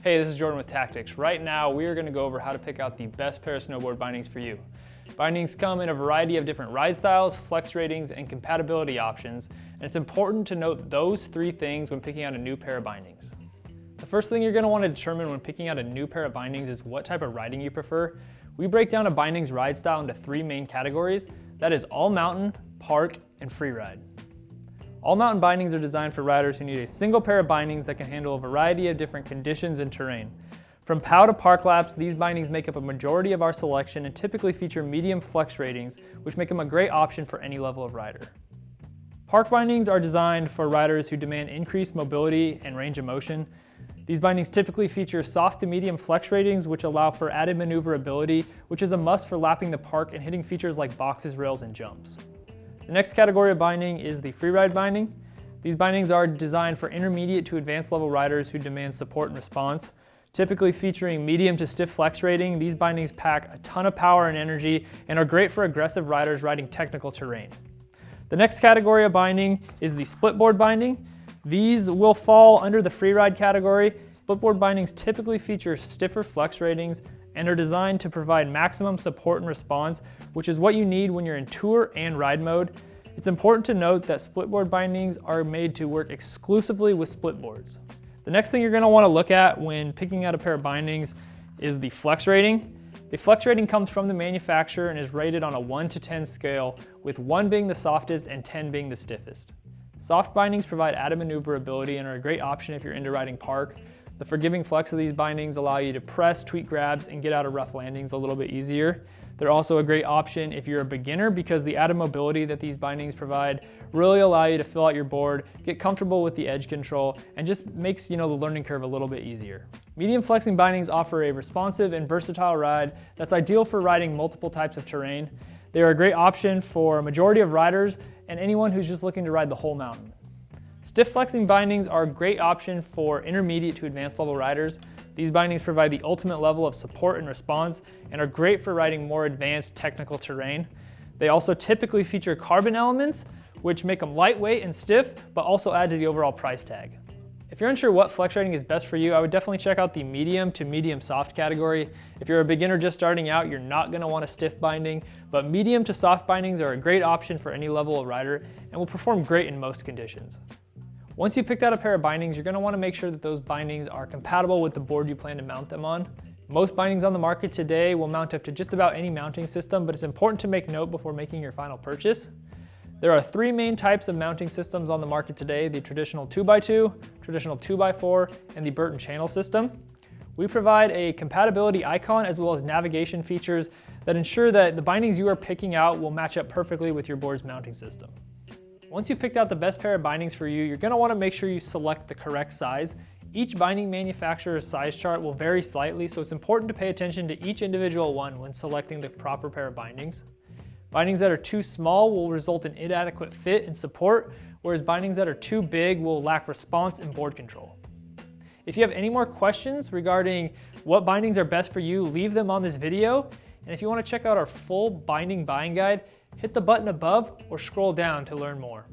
Hey, this is Jordan with Tactics. Right now, we are going to go over how to pick out the best pair of snowboard bindings for you. Bindings come in a variety of different ride styles, flex ratings, and compatibility options, and it's important to note those three things when picking out a new pair of bindings. The first thing you're going to want to determine when picking out a new pair of bindings is what type of riding you prefer. We break down a bindings ride style into three main categories. That is all mountain, park, and freeride. All mountain bindings are designed for riders who need a single pair of bindings that can handle a variety of different conditions and terrain. From POW to park laps, these bindings make up a majority of our selection and typically feature medium flex ratings, which make them a great option for any level of rider. Park bindings are designed for riders who demand increased mobility and range of motion. These bindings typically feature soft to medium flex ratings, which allow for added maneuverability, which is a must for lapping the park and hitting features like boxes, rails, and jumps. The next category of binding is the freeride binding. These bindings are designed for intermediate to advanced level riders who demand support and response. Typically featuring medium to stiff flex rating, these bindings pack a ton of power and energy and are great for aggressive riders riding technical terrain. The next category of binding is the splitboard binding. These will fall under the freeride category. Splitboard bindings typically feature stiffer flex ratings and are designed to provide maximum support and response, which is what you need when you're in tour and ride mode. It's important to note that splitboard bindings are made to work exclusively with splitboards. The next thing you're going to want to look at when picking out a pair of bindings is the flex rating. The flex rating comes from the manufacturer and is rated on a 1 to 10 scale, with 1 being the softest and 10 being the stiffest. Soft bindings provide added maneuverability and are a great option if you're into riding park. The forgiving flex of these bindings allow you to press, tweak grabs, and get out of rough landings a little bit easier. They're also a great option if you're a beginner because the added mobility that these bindings provide really allow you to fill out your board, get comfortable with the edge control, and just makes the learning curve a little bit easier. Medium flexing bindings offer a responsive and versatile ride that's ideal for riding multiple types of terrain. They are a great option for a majority of riders and anyone who's just looking to ride the whole mountain. Stiff flexing bindings are a great option for intermediate to advanced level riders. These bindings provide the ultimate level of support and response and are great for riding more advanced technical terrain. They also typically feature carbon elements, which make them lightweight and stiff, but also add to the overall price tag. If you're unsure what flex rating is best for you, I would definitely check out the medium to medium soft category. If you're a beginner just starting out, you're not going to want a stiff binding, but medium to soft bindings are a great option for any level of rider and will perform great in most conditions. Once you've picked out a pair of bindings, you're going to want to make sure that those bindings are compatible with the board you plan to mount them on. Most bindings on the market today will mount up to just about any mounting system, but it's important to make note before making your final purchase. There are three main types of mounting systems on the market today: the traditional 2x2, traditional 2x4, and the Burton channel system. We provide a compatibility icon as well as navigation features that ensure that the bindings you are picking out will match up perfectly with your board's mounting system. Once you've picked out the best pair of bindings for you, you're going to want to make sure you select the correct size. Each binding manufacturer's size chart will vary slightly, so it's important to pay attention to each individual one when selecting the proper pair of bindings. Bindings that are too small will result in inadequate fit and support, whereas bindings that are too big will lack response and board control. If you have any more questions regarding what bindings are best for you, leave them on this video. And if you want to check out our full binding buying guide, hit the button above or scroll down to learn more.